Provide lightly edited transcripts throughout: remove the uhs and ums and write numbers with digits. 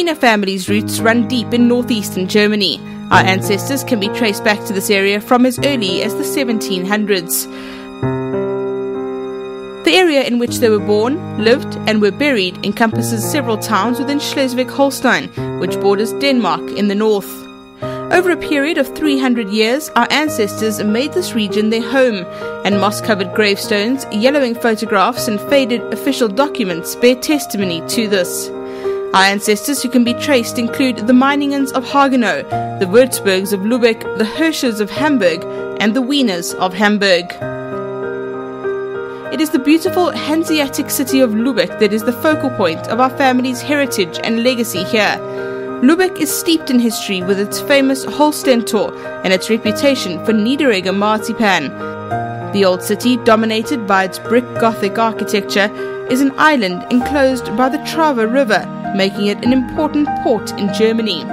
Wiener family's roots run deep in northeastern Germany. Our ancestors can be traced back to this area from as early as the 1700s. The area in which they were born, lived and were buried encompasses several towns within Schleswig-Holstein, which borders Denmark in the north. Over a period of 300 years, our ancestors made this region their home, and moss-covered gravestones, yellowing photographs and faded official documents bear testimony to this. Our ancestors who can be traced include the Meiningens of Haguenau, the Würzburgs of Lubeck, the Hirschers of Hamburg, and the Wieners of Hamburg. It is the beautiful Hanseatic city of Lubeck that is the focal point of our family's heritage and legacy here. Lubeck is steeped in history with its famous Holstentor and its reputation for Niederegger marzipan. The old city, dominated by its brick Gothic architecture, is an island enclosed by the Trave River, making it an important port in Germany.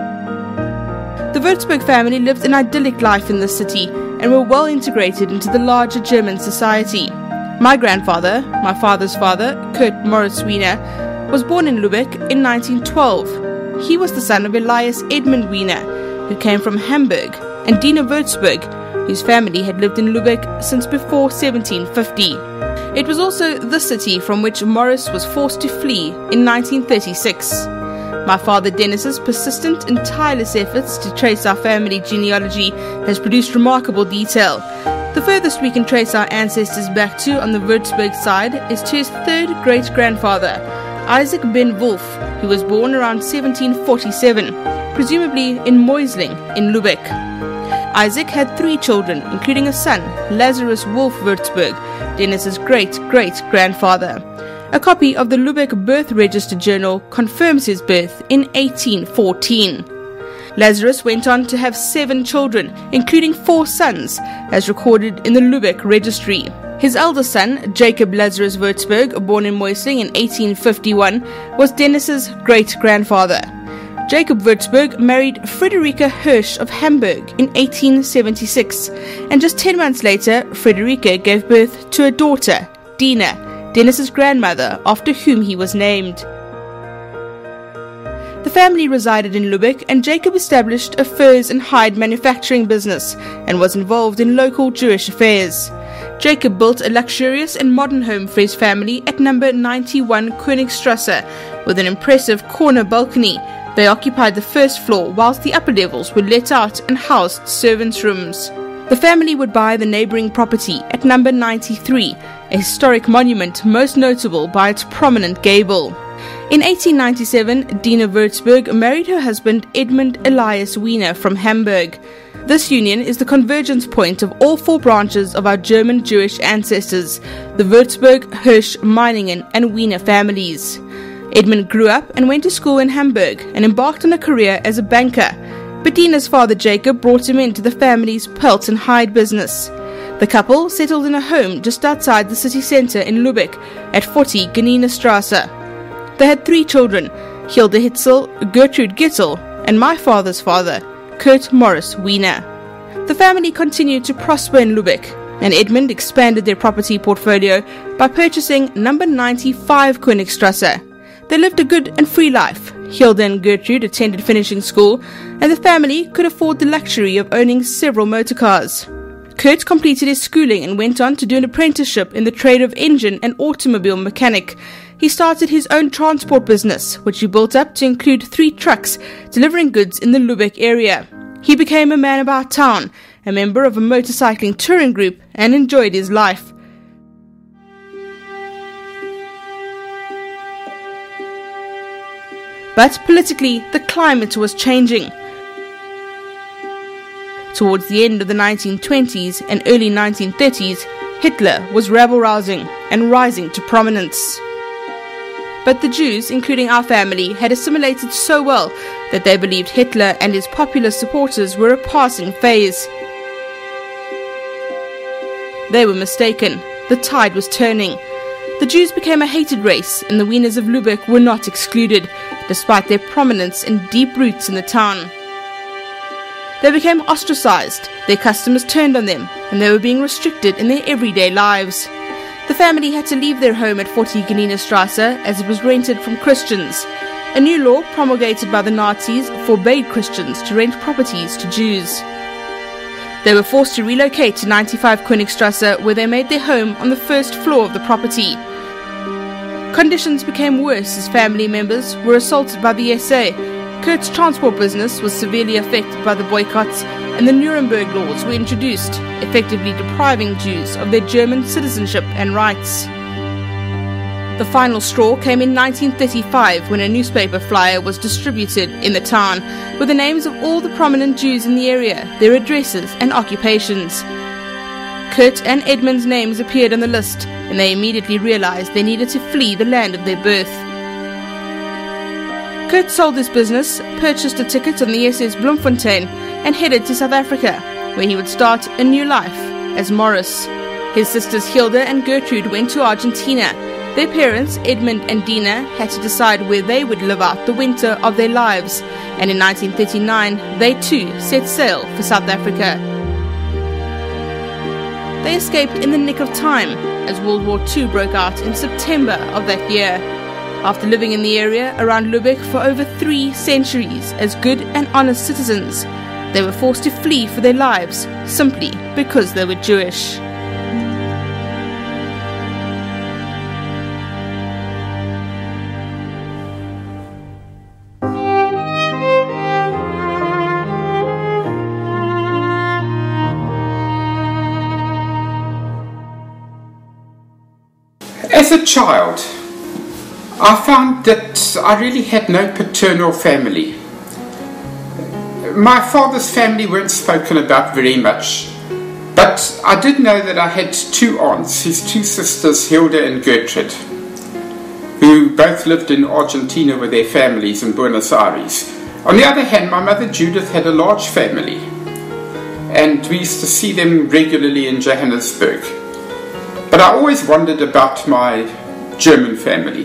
The Würzburg family lived an idyllic life in the city and were well integrated into the larger German society. My grandfather, my father's father, Kurt Moritz Wiener, was born in Lubeck in 1912. He was the son of Elias Edmund Wiener, who came from Hamburg, and Dina Würzburg, whose family had lived in Lubeck since before 1750. It was also the city from which Morris was forced to flee in 1936. My father Dennis's persistent and tireless efforts to trace our family genealogy has produced remarkable detail. The furthest we can trace our ancestors back to on the Würzburg side is to his third great-grandfather, Isaac ben Wolf, who was born around 1747, presumably in Meusling in Lubeck. Isaac had 3 children, including a son, Lazarus Wolf Würzburg, Dennis's great-great-grandfather. A copy of the Lubeck Birth Register Journal confirms his birth in 1814. Lazarus went on to have 7 children, including 4 sons, as recorded in the Lubeck Registry. His eldest son, Jacob Lazarus Würzburg, born in Meusling in 1851, was Dennis's great-grandfather. Jacob Würzburg married Friederike Hirsch of Hamburg in 1876, and just 10 months later, Friederike gave birth to a daughter, Dina, Dennis's grandmother, after whom he was named. The family resided in Lubeck, and Jacob established a furs and hide manufacturing business and was involved in local Jewish affairs. Jacob built a luxurious and modern home for his family at number 91 Königstrasse with an impressive corner balcony. They occupied the first floor, whilst the upper levels were let out and housed servants' rooms. The family would buy the neighbouring property at number 93, a historic monument most notable by its prominent gable. In 1897, Dina Würzburg married her husband Edmund Elias Wiener from Hamburg. This union is the convergence point of all 4 branches of our German Jewish ancestors, the Würzburg, Hirsch, Meiningen and Wiener families. Edmund grew up and went to school in Hamburg and embarked on a career as a banker, but Dina's father Jacob brought him into the family's pelt and hide business. The couple settled in a home just outside the city centre in Lubeck at 40 Geninastrasse. They had 3 children, Hilde Hitzel, Gertrude Gittel, and my father's father, Kurt Morris Wiener. The family continued to prosper in Lubeck, and Edmund expanded their property portfolio by purchasing number 95 Königstrasse. They lived a good and free life. Hilde and Gertrude attended finishing school, and the family could afford the luxury of owning several motorcars. Kurt completed his schooling and went on to do an apprenticeship in the trade of engine and automobile mechanic. He started his own transport business, which he built up to include 3 trucks delivering goods in the Lubeck area. He became a man about town, a member of a motorcycling touring group, and enjoyed his life. But politically, the climate was changing. Towards the end of the 1920s and early 1930s, Hitler was rabble-rousing and rising to prominence. But the Jews, including our family, had assimilated so well that they believed Hitler and his populist supporters were a passing phase. They were mistaken. The tide was turning. The Jews became a hated race, and the Wieners of Lubeck were not excluded, despite their prominence and deep roots in the town. They became ostracized, their customers turned on them, and they were being restricted in their everyday lives. The family had to leave their home at 40 Geninastrasse as it was rented from Christians. A new law promulgated by the Nazis forbade Christians to rent properties to Jews. They were forced to relocate to 95 Königstrasse, where they made their home on the first floor of the property. Conditions became worse as family members were assaulted by the SA. Kurt's transport business was severely affected by the boycotts, and the Nuremberg laws were introduced, effectively depriving Jews of their German citizenship and rights. The final straw came in 1935 when a newspaper flyer was distributed in the town with the names of all the prominent Jews in the area, their addresses and occupations. Kurt and Edmund's names appeared on the list, and they immediately realized they needed to flee the land of their birth. Kurt sold his business, purchased a ticket on the SS Bloemfontein, and headed to South Africa, where he would start a new life as Morris. His sisters Hilda and Gertrude went to Argentina. Their parents, Edmund and Dina, had to decide where they would live out the winter of their lives, and in 1939 they too set sail for South Africa. They escaped in the nick of time as World War II broke out in September of that year. After living in the area around Lubeck for over 3 centuries as good and honest citizens, they were forced to flee for their lives simply because they were Jewish. As a child, I found that I really had no paternal family. My father's family weren't spoken about very much, but I did know that I had 2 aunts, his 2 sisters, Hilda and Gertrude, who both lived in Argentina with their families in Buenos Aires. On the other hand, my mother Judith had a large family, and we used to see them regularly in Johannesburg. But I always wondered about my German family.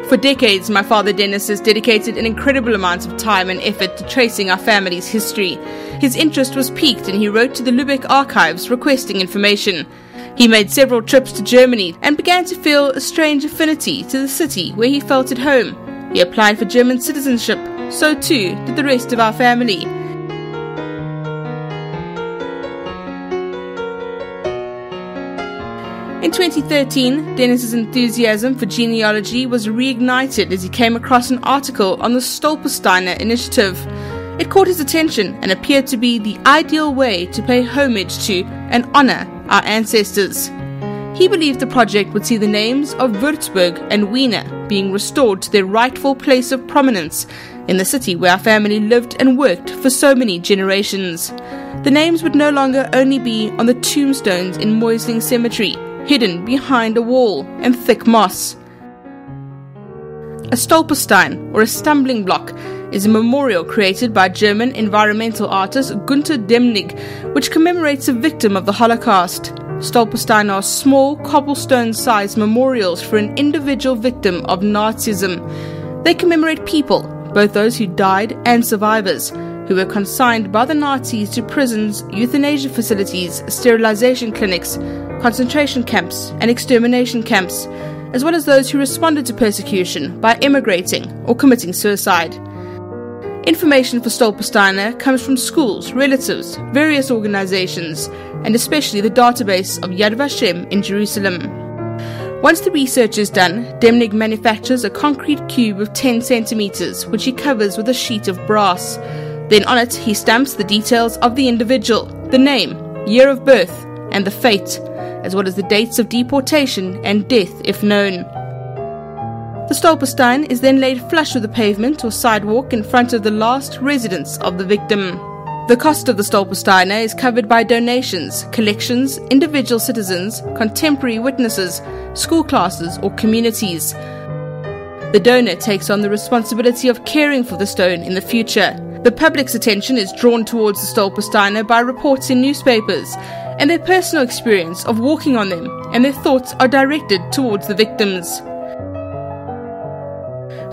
For decades, my father Dennis has dedicated an incredible amount of time and effort to tracing our family's history. His interest was piqued and he wrote to the Lubeck archives requesting information. He made several trips to Germany and began to feel a strange affinity to the city where he felt at home. He applied for German citizenship, so too did the rest of our family. In 2013, Dennis's enthusiasm for genealogy was reignited as he came across an article on the Stolpersteine initiative. It caught his attention and appeared to be the ideal way to pay homage to and honor our ancestors. He believed the project would see the names of Würzburg and Wiener being restored to their rightful place of prominence in the city where our family lived and worked for so many generations. The names would no longer only be on the tombstones in Moisling Cemetery, hidden behind a wall and thick moss. A Stolpersteine, or a stumbling block, is a memorial created by German environmental artist Günther Demnig, which commemorates a victim of the Holocaust. Stolpersteine are small, cobblestone-sized memorials for an individual victim of Nazism. They commemorate people, both those who died and survivors, who were consigned by the Nazis to prisons, euthanasia facilities, sterilization clinics, concentration camps and extermination camps, as well as those who responded to persecution by emigrating or committing suicide. Information for Stolpersteine comes from schools, relatives, various organizations, and especially the database of Yad Vashem in Jerusalem. Once the research is done, Demnig manufactures a concrete cube of 10 centimeters, which he covers with a sheet of brass. Then on it, he stamps the details of the individual, the name, year of birth, and the fate, as well as the dates of deportation and death if known. The Stolpersteine is then laid flush with the pavement or sidewalk in front of the last residence of the victim. The cost of the Stolpersteine is covered by donations, collections, individual citizens, contemporary witnesses, school classes or communities. The donor takes on the responsibility of caring for the stone in the future. The public's attention is drawn towards the Stolpersteine by reports in newspapers, and their personal experience of walking on them, and their thoughts are directed towards the victims.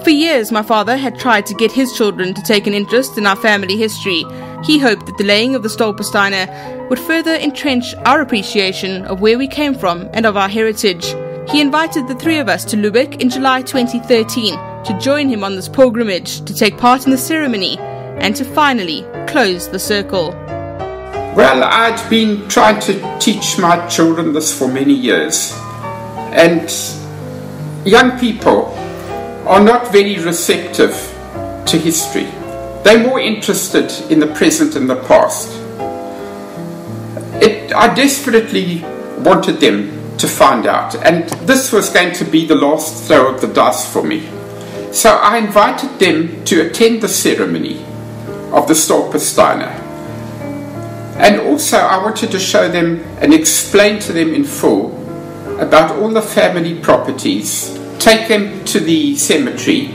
For years, my father had tried to get his children to take an interest in our family history. He hoped that the laying of the Stolpersteine would further entrench our appreciation of where we came from and of our heritage. He invited the 3 of us to Lubeck in July 2013 to join him on this pilgrimage, to take part in the ceremony, and to finally close the circle. Well, I'd been trying to teach my children this for many years, and young people are not very receptive to history. They're more interested in the present and the past. I desperately wanted them to find out, and this was going to be the last throw of the dice for me. So I invited them to attend the ceremony of the Stolpersteine. And also I wanted to show them and explain to them in full about all the family properties, take them to the cemetery,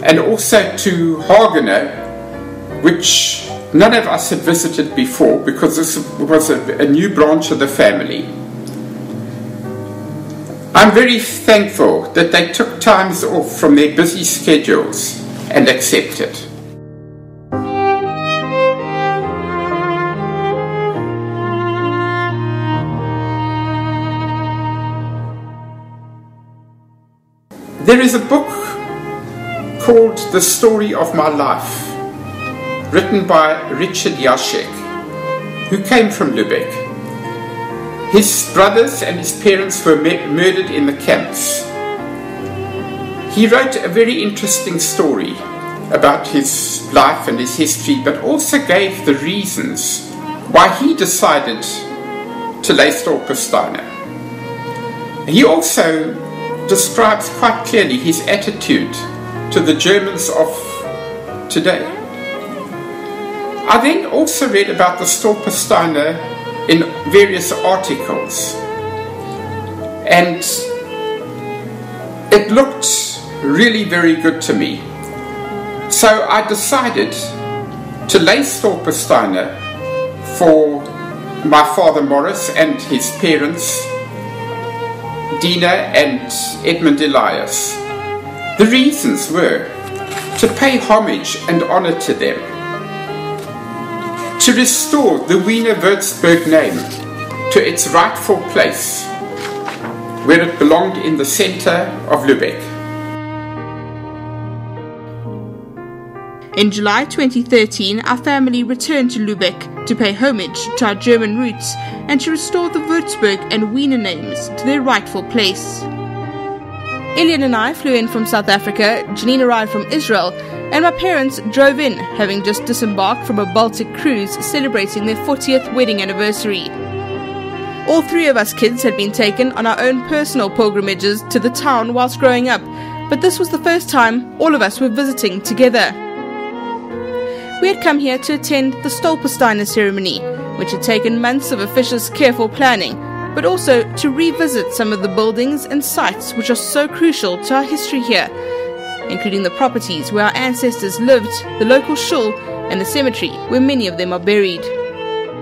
and also to Hagenau, which none of us had visited before because this was a new branch of the family. I'm very thankful that they took times off from their busy schedules and accepted. There is a book called The Story of My Life, written by Richard Jacek, who came from Lubeck. His brothers and his parents were murdered in the camps. He wrote a very interesting story about his life and his history, but also gave the reasons why he decided to lay Stolpersteine. He also describes quite clearly his attitude to the Germans of today. I then also read about the Stolpersteine in various articles, and it looked really very good to me. So I decided to lay Stolpersteine for my father Morris and his parents Dina and Edmund Elias. The reasons were to pay homage and honor to them, to restore the Wiener Würzburg name to its rightful place where it belonged in the center of Lubeck. In July 2013, our family returned to Lubeck to pay homage to our German roots and to restore the Würzburg and Wiener names to their rightful place. Ilian and I flew in from South Africa, Janine arrived from Israel, and my parents drove in, having just disembarked from a Baltic cruise celebrating their 40th wedding anniversary. All three of us kids had been taken on our own personal pilgrimages to the town whilst growing up, but this was the first time all of us were visiting together. We had come here to attend the Stolpersteine ceremony, which had taken months of officious careful planning, but also to revisit some of the buildings and sites which are so crucial to our history here, including the properties where our ancestors lived, the local shul, and the cemetery where many of them are buried.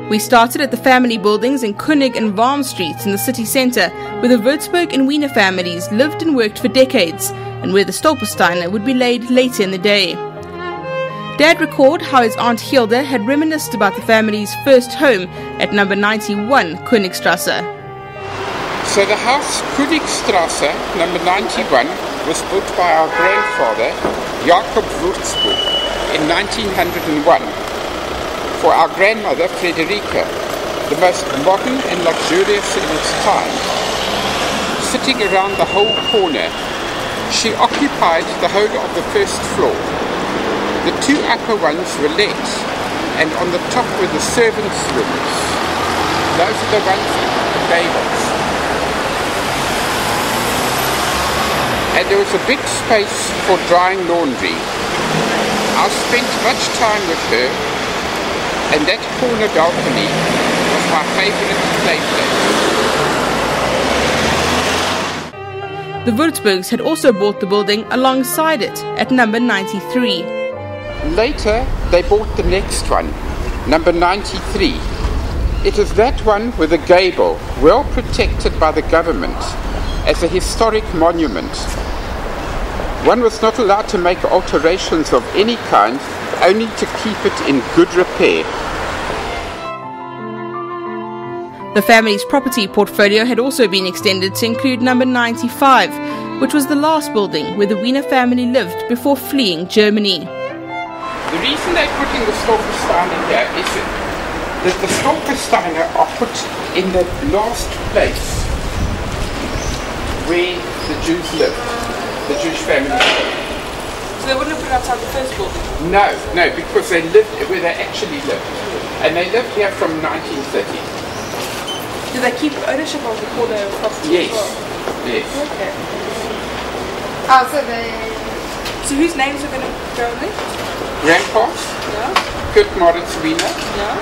We started at the family buildings in König and Warm Streets in the city centre, where the Würzburg and Wiener families lived and worked for decades, and where the Stolpersteine would be laid later in the day. Dad recalled how his Aunt Hilda had reminisced about the family's first home at number 91 Königstrasse. So the house Königstrasse, number 91, was built by our grandfather, Jakob Würzburg, in 1901, for our grandmother, Frederica, the most modern and luxurious in its time. Sitting around the whole corner, she occupied the whole of the first floor. The two upper ones were let, and on the top were the servants' rooms. Those are the ones with the gables. And there was a big space for drying laundry. I spent much time with her, and that corner balcony was my favourite playplace. The Würzburgs had also bought the building alongside it at number 93. Later, they bought the next one, number 93. It is that one with a gable, well protected by the government as a historic monument. One was not allowed to make alterations of any kind, only to keep it in good repair. The family's property portfolio had also been extended to include number 95, which was the last building where the Wiener family lived before fleeing Germany. The reason they're putting the Stolpersteine here is that the Stolpersteine are put in the last place where the Jews lived, the Jewish family lived. So they wouldn't have put it outside the first building? No, because they lived where they actually lived. And they lived here from 1930. Do they keep ownership of the corner property? Yes, yes. Okay. Oh, So whose names are going to go on there? Grandpa's, Yeah. Kurt Moritz Wiener, Yeah.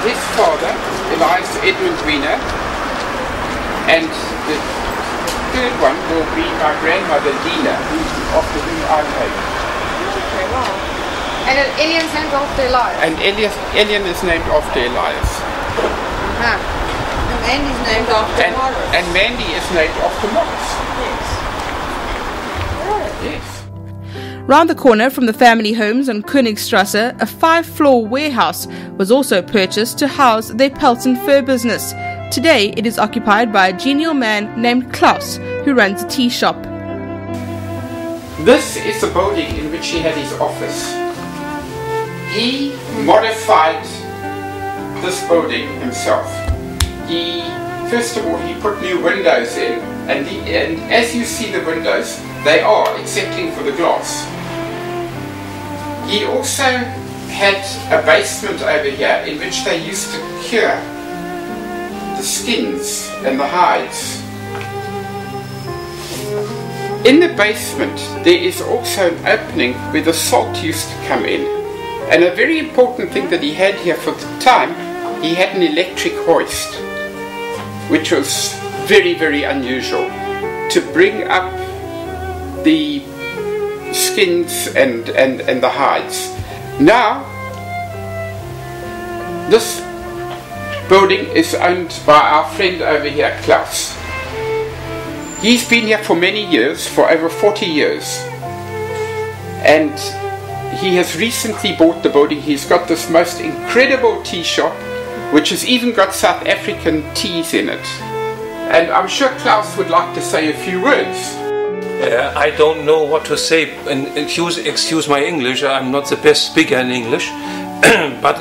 his father, Elias Edmund Wiener, and the third one will be my grandmother Lina, after whom I'm named. Okay, wow. and an alien's named after life. And Elian is named after Elias. Huh. And Mandy's named after Morris. And Mandy is named after Morris. Yes. Yes. Round the corner from the family homes on Königstrasse, a 5-floor warehouse was also purchased to house their pelt and fur business. Today, it is occupied by a genial man named Klaus, who runs a tea shop. This is the building in which he had his office. He modified this building himself. First of all, he put new windows in, and as you see the windows, they are excepting for the glass. He also had a basement over here in which they used to cure the skins and the hides. In the basement there is also an opening where the salt used to come in. And a very important thing that he had here for the time, he had an electric hoist, which was very, very unusual, to bring up the skins and the hides. Now, this building is owned by our friend over here, Klaus. He's been here for many years, for over 40 years. And he has recently bought the building. He's got this most incredible tea shop, which has even got South African teas in it. And I'm sure Klaus would like to say a few words. I don't know what to say, and excuse my English, I'm not the best speaker in English, but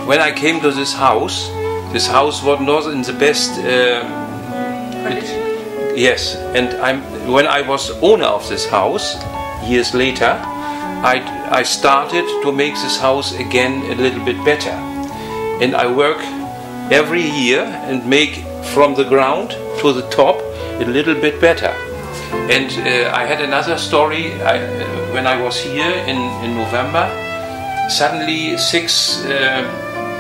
when I came to this house was not in the best yes, and when I was owner of this house years later, I started to make this house again a little bit better, and I work every year and make from the ground to the top a little bit better. And I had another story. When I was here in November, suddenly 6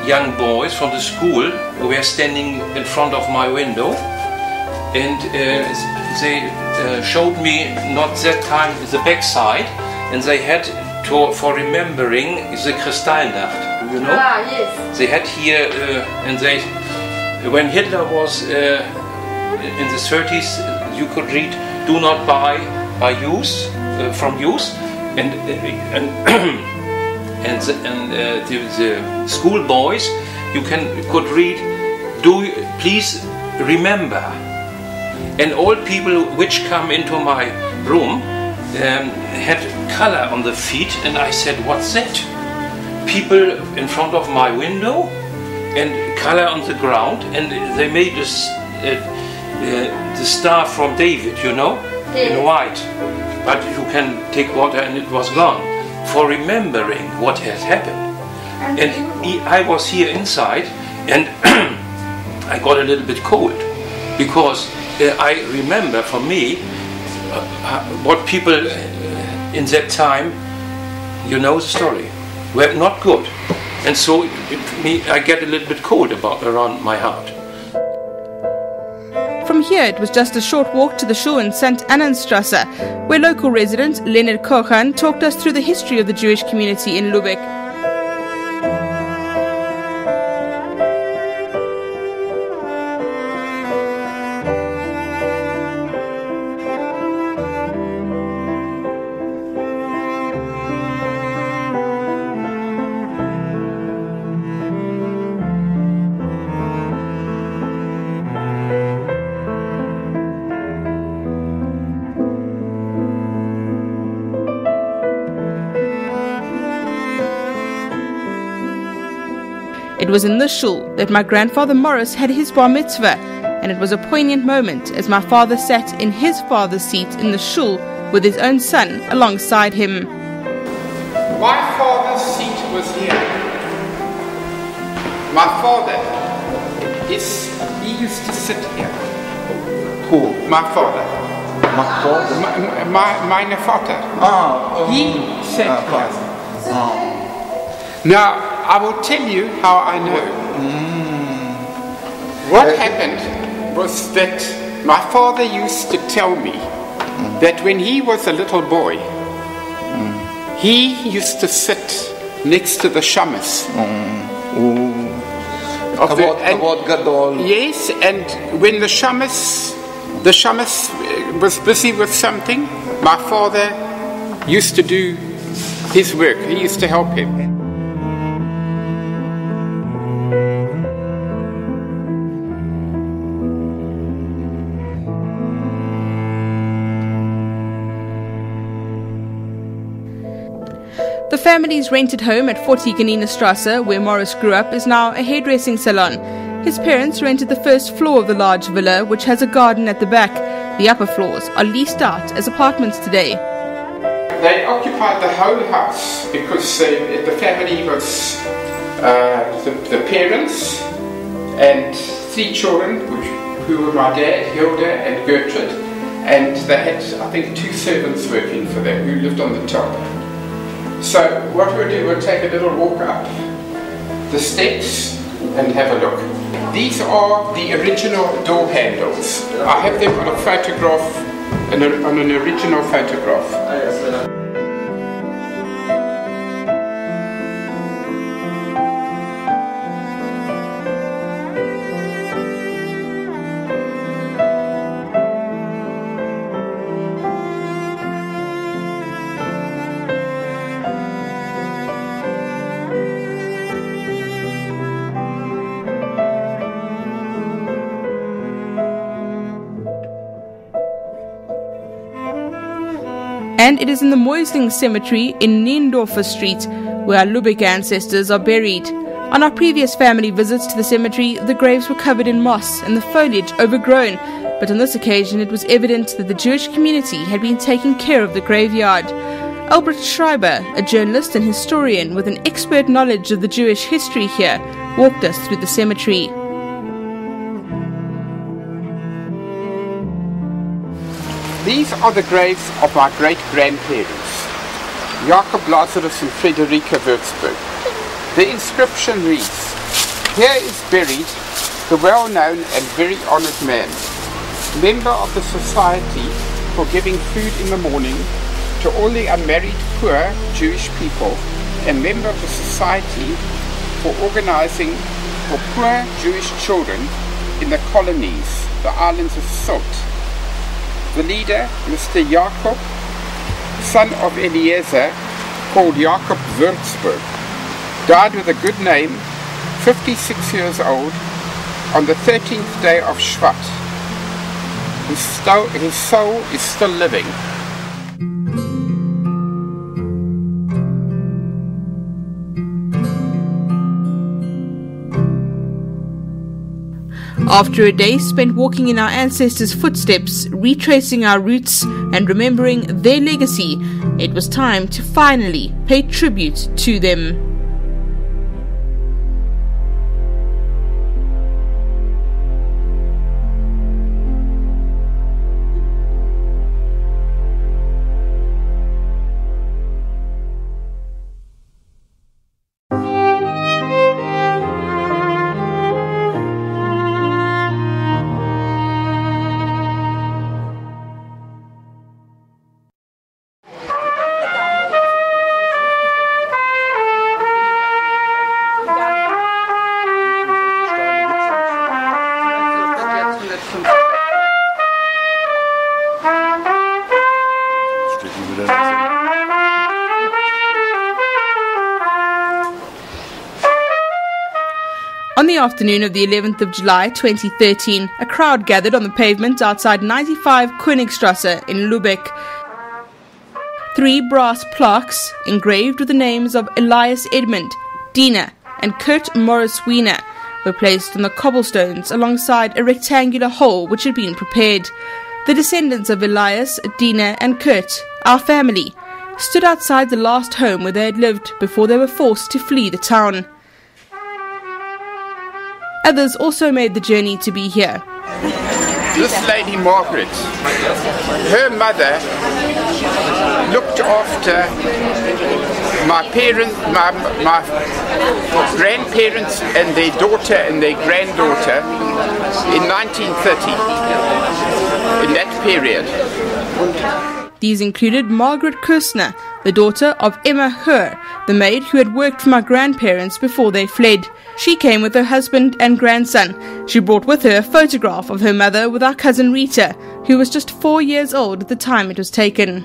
young boys from the school were standing in front of my window, and they showed me not that time the back side, and they had for remembering the Kristallnacht. Do you know? Ah, yes. They had here, and they, when Hitler was in the 30s, you could read "Do not buy by use from use," and the school boys could read "Do please remember." And all people which come into my room had color on the feet, and I said, "What's that?" People in front of my window and color on the ground, and they made this. The star from David, you know, in white, but you can take water and it was gone, for remembering what has happened. And I was here inside, and I got a little bit cold, because I remember, for me, what people in that time, you know the story, were not good, and so I get a little bit cold around my heart. From here, it was just a short walk to the shul in St. Annenstrasse, where local resident Leonard Kochan talked us through the history of the Jewish community in Lubeck. It was in this shul that my grandfather Morris had his bar mitzvah, and it was a poignant moment as my father sat in his father's seat in the shul with his own son alongside him. My father's seat was here. My father, he used to sit here. Who? My father. My father? My father. He sat here. Now, I will tell you how I know. What happened was that my father used to tell me that when he was a little boy, he used to sit next to the shamas. About Gadol. Yes, and when the shamas was busy with something, my father used to do his work. He used to help him. The family's rented home at 40 Strasse, where Morris grew up, is now a hairdressing salon. His parents rented the first floor of the large villa, which has a garden at the back. The upper floors are leased out as apartments today. They occupied the whole house because the family was the parents and 3 children, who were my dad, Hilda and Gertrude, and they had, I think, 2 servants working for them who lived on the top. So what we'll do, we'll take a little walk up the steps and have a look. These are the original door handles. I have them on a photograph, on an original photograph. And it is in the Moisling Cemetery in Niendorfer Street where our Lubeck ancestors are buried. On our previous family visits to the cemetery, the graves were covered in moss and the foliage overgrown, but on this occasion it was evident that the Jewish community had been taking care of the graveyard. Albert Schreiber, a journalist and historian with an expert knowledge of the Jewish history here, walked us through the cemetery. These are the graves of my great-grandparents, Jacob Lazarus and Friederike Würzburg. The inscription reads, "Here is buried the well-known and very honored man, member of the Society for Giving Food in the Morning to all the unmarried poor Jewish people, and member of the Society for Organizing for Poor Jewish Children in the Colonies, the Islands of Sult. The leader, Mr. Jacob, son of Eliezer, called Jacob Würzburg, died with a good name, 56 years old, on the 13th day of Shvat. His soul is still living." After a day spent walking in our ancestors' footsteps, retracing our roots and remembering their legacy, it was time to finally pay tribute to them. On the afternoon of the 11th of July 2013, a crowd gathered on the pavement outside 95 Königstrasse in Lubeck. 3 brass plaques, engraved with the names of Elias Edmund, Dina, and Kurt Morris Wiener were placed on the cobblestones alongside a rectangular hole which had been prepared. The descendants of Elias, Dina and Kurt, our family, stood outside the last home where they had lived before they were forced to flee the town. Others also made the journey to be here. This lady Margaret, her mother looked after my parents, my grandparents and their daughter and their granddaughter in 1930, in that period. These included Margaret Kirstner, the daughter of Emma Herr, the maid who had worked for my grandparents before they fled. She came with her husband and grandson. She brought with her a photograph of her mother with our cousin Rita, who was just 4 years old at the time it was taken.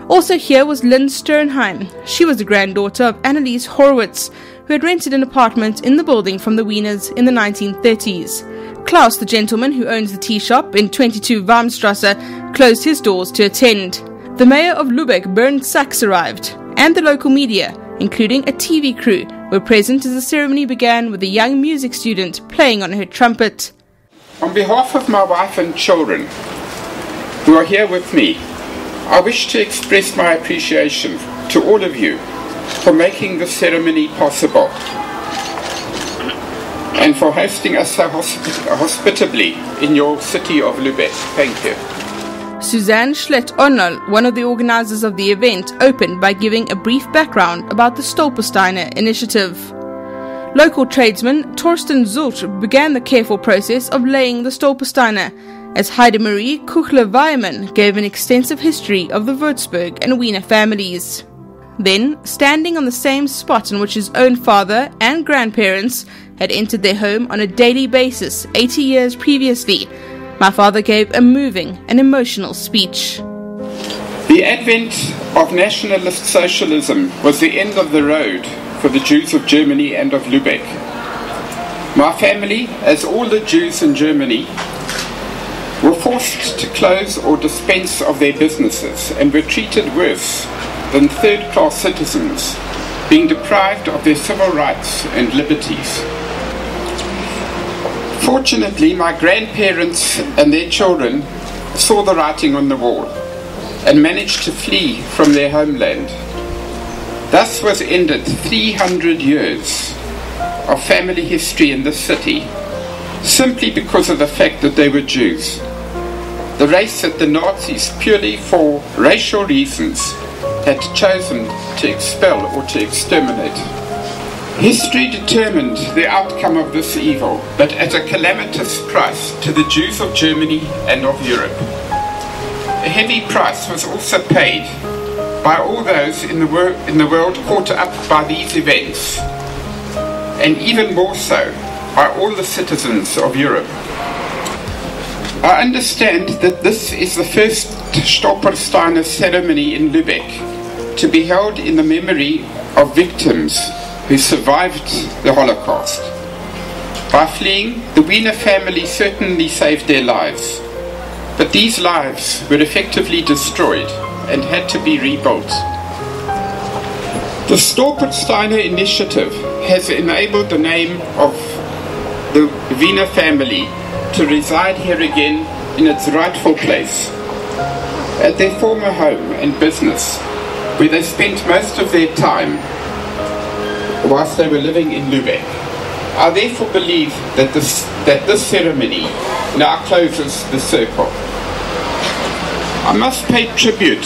Also here was Lynn Sternheim. She was the granddaughter of Anneliese Horowitz, who had rented an apartment in the building from the Wieners in the 1930s. Klaus, the gentleman who owns the tea shop in 22 Warmstrasse, closed his doors to attend. The mayor of Lubeck, Bernd Sachs, arrived, and the local media, including a TV crew, were present as the ceremony began with a young music student playing on her trumpet. On behalf of my wife and children, who are here with me, I wish to express my appreciation to all of you for making this ceremony possible and for hosting us so hospitably in your city of Lubeck. Thank you. Suzanne Schlett-Ornell, one of the organizers of the event, opened by giving a brief background about the Stolpersteine initiative. Local tradesman Torsten Zult began the careful process of laying the Stolpersteine, as Heidemarie Kuchler-Weiermann gave an extensive history of the Würzburg and Wiener families. Then, standing on the same spot on which his own father and grandparents had entered their home on a daily basis 80 years previously, my father gave a moving and emotional speech. The advent of nationalist socialism was the end of the road for the Jews of Germany and of Lubeck. My family, as all the Jews in Germany, were forced to close or dispense of their businesses and were treated worse than third-class citizens, being deprived of their civil rights and liberties. Fortunately, my grandparents and their children saw the writing on the wall and managed to flee from their homeland. Thus was ended 300 years of family history in this city, simply because of the fact that they were Jews, the race that the Nazis, purely for racial reasons, had chosen to expel or to exterminate. History determined the outcome of this evil, but at a calamitous price to the Jews of Germany and of Europe. A heavy price was also paid by all those in the world caught up by these events, and even more so by all the citizens of Europe. I understand that this is the first Stolpersteine ceremony in Lubeck to be held in the memory of victims who survived the Holocaust. By fleeing, the Wiener family certainly saved their lives, but these lives were effectively destroyed and had to be rebuilt. The Stolpersteine initiative has enabled the name of the Wiener family to reside here again in its rightful place, at their former home and business, where they spent most of their time whilst they were living in Lubeck. I therefore believe that this ceremony now closes the circle. I must pay tribute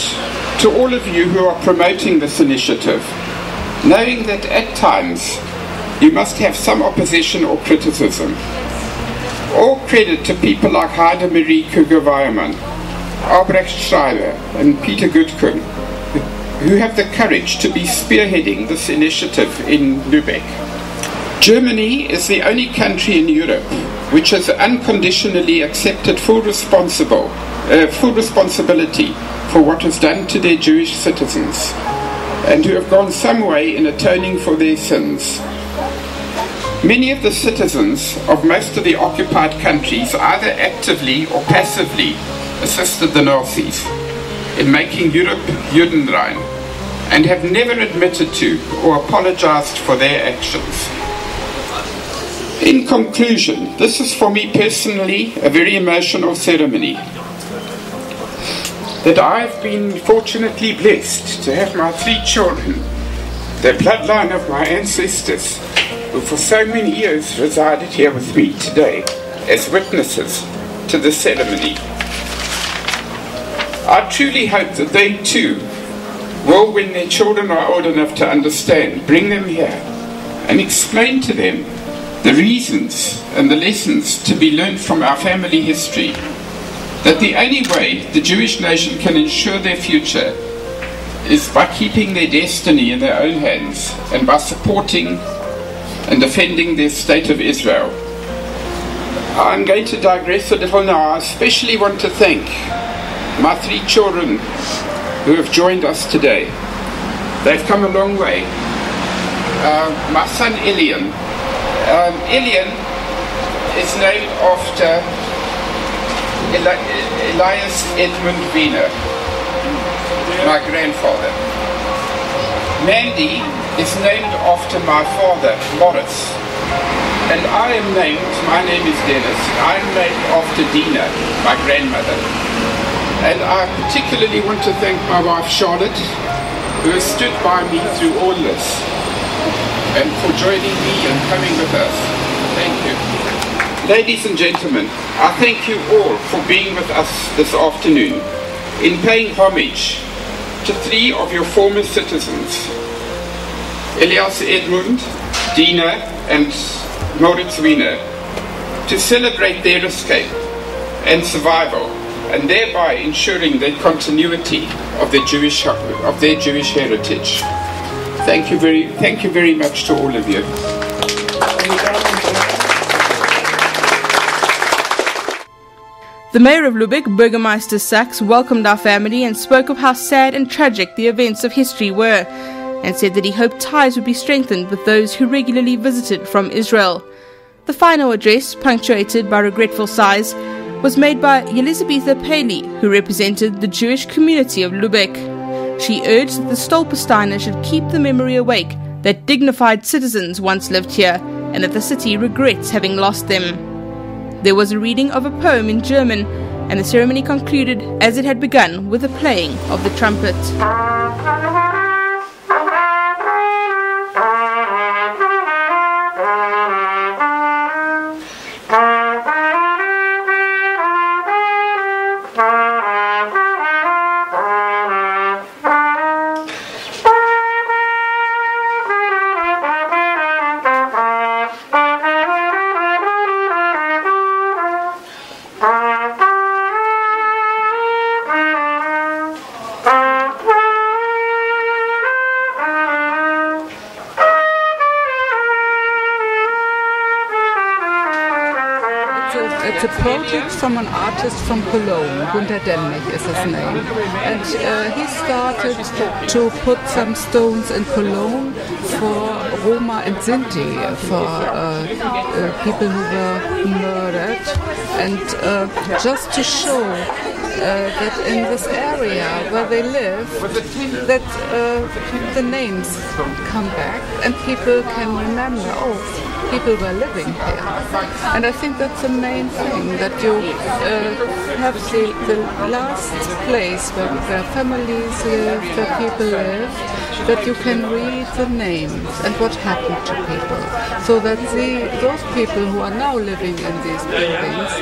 to all of you who are promoting this initiative, knowing that at times you must have some opposition or criticism. All credit to people like Heidemarie Kuchler-Weiermann, Albrecht Schreiber and Peter Gutkuhn, who have the courage to be spearheading this initiative in Lubeck. Germany is the only country in Europe which has unconditionally accepted full responsibility for what was done to their Jewish citizens, and who have gone some way in atoning for their sins. Many of the citizens of most of the occupied countries either actively or passively assisted the Nazis in making Europe Judenrein, and have never admitted to or apologized for their actions. In conclusion, this is for me personally a very emotional ceremony. That I've been fortunately blessed to have my 3 children, the bloodline of my ancestors, who for so many years resided here with me today as witnesses to the ceremony. I truly hope that they too will, when their children are old enough to understand, bring them here and explain to them the reasons and the lessons to be learned from our family history, that the only way the Jewish nation can ensure their future is by keeping their destiny in their own hands and by supporting and defending their state of Israel. I'm going to digress a little now. I especially want to thank my 3 children who have joined us today. They've come a long way. My son Elian. Elian is named after Elias Edmund Wiener, my grandfather. Mandy is named after my father, Morris. And I am named, my name is Dennis, I'm named after Dina, my grandmother. And I particularly want to thank my wife Charlotte, who has stood by me through all this, and for joining me and coming with us. Thank you. Ladies and gentlemen, I thank you all for being with us this afternoon in paying homage to 3 of your former citizens, Elias Edmund, Dina and Moritz Wiener, to celebrate their escape and survival, and thereby ensuring the continuity of their Jewish heritage. Thank you very much to all of you. The mayor of Lubeck, Burgermeister Sachs, welcomed our family and spoke of how sad and tragic the events of history were, and said that he hoped ties would be strengthened with those who regularly visited from Israel. The final address, punctuated by regretful sighs, was made by Elizabetha Paley, who represented the Jewish community of Lubeck. She urged that the Stolpersteine should keep the memory awake that dignified citizens once lived here, and that the city regrets having lost them. There was a reading of a poem in German, and the ceremony concluded as it had begun, with the playing of the trumpet. It's a project from an artist from Cologne, Gunter Demmich is his name. And he started to put some stones in Cologne for Roma and Sinti, for people who were murdered. And just to show that in this area where they live, that the names come back and people can remember, oh, people were living here. And I think that's the main thing, that you have the last place where families live, where people live, that you can read the names and what happened to people. So that those people who are now living in these buildings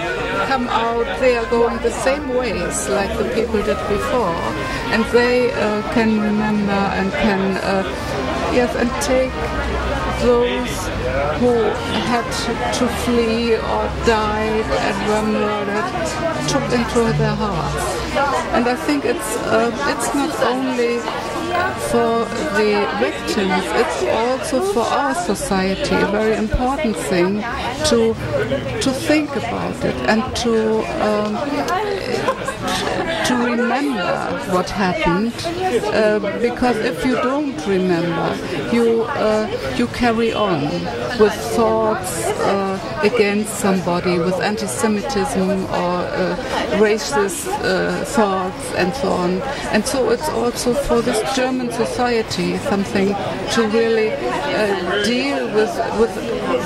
come out, they are going the same ways like the people did before, and they can remember and can and take those who had to flee or died and were murdered, took into their hearts. And I think it's not only for the victims, it's also for our society a very important thing to think about it and to to remember what happened, because if you don't remember, you carry on with thoughts against somebody, with anti-Semitism or racist thoughts and so on. And so it's also for this German society something to really deal with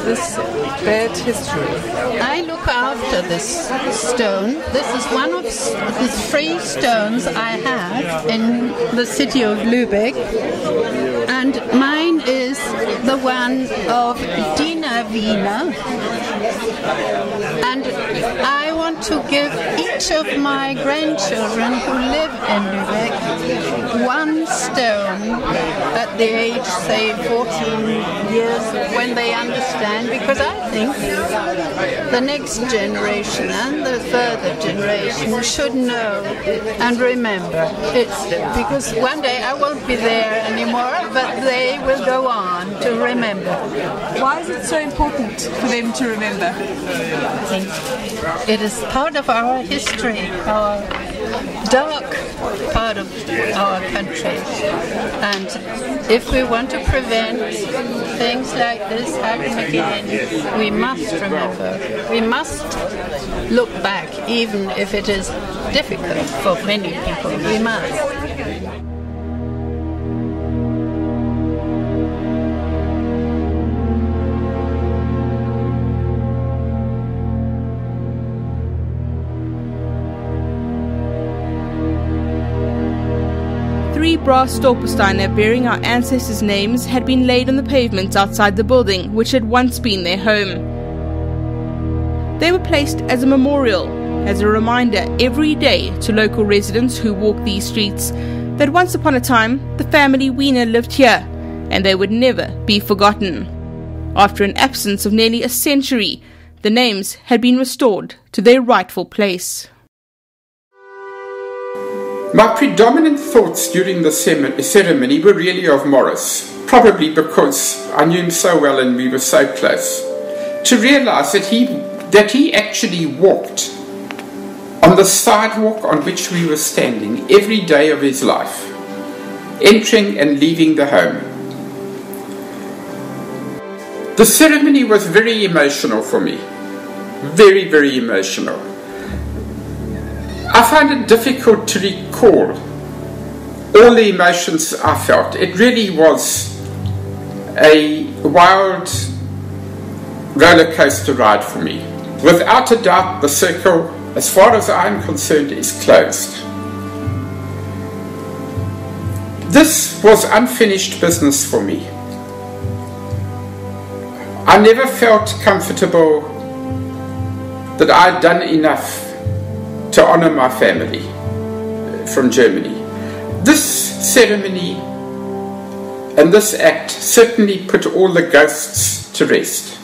this bad history. I look after this stone. This is one of the 3 stones I have in the city of Lubeck, and mine is the one of Mandy Wiener, and I want to give each of my grandchildren who live in Lubeck one stone at the age, say, 14 years, when they understand, because I think the next generation and the further generation should know and remember. It's because one day I won't be there anymore, but they will go on to remember. Why is it so important for them to remember? I think it is part of our history, our dark part of our country. And if we want to prevent things like this happening again, we must remember. We must look back, even if it is difficult for many people. We must. 3 brass Stolpersteine bearing our ancestors' names had been laid on the pavement outside the building, which had once been their home. They were placed as a memorial, as a reminder every day to local residents who walk these streets that once upon a time the family Wiener lived here, and they would never be forgotten. After an absence of nearly a century, the names had been restored to their rightful place. My predominant thoughts during the ceremony were really of Morris, probably because I knew him so well and we were so close. To realize that he actually walked on the sidewalk on which we were standing every day of his life, entering and leaving the home. The ceremony was very emotional for me, very, very emotional. I find it difficult to recall all the emotions I felt. It really was a wild roller coaster ride for me. Without a doubt, the circle, as far as I'm concerned, is closed. This was unfinished business for me. I never felt comfortable that I'd done enough to honor my family from Germany. This ceremony and this act certainly put all the ghosts to rest.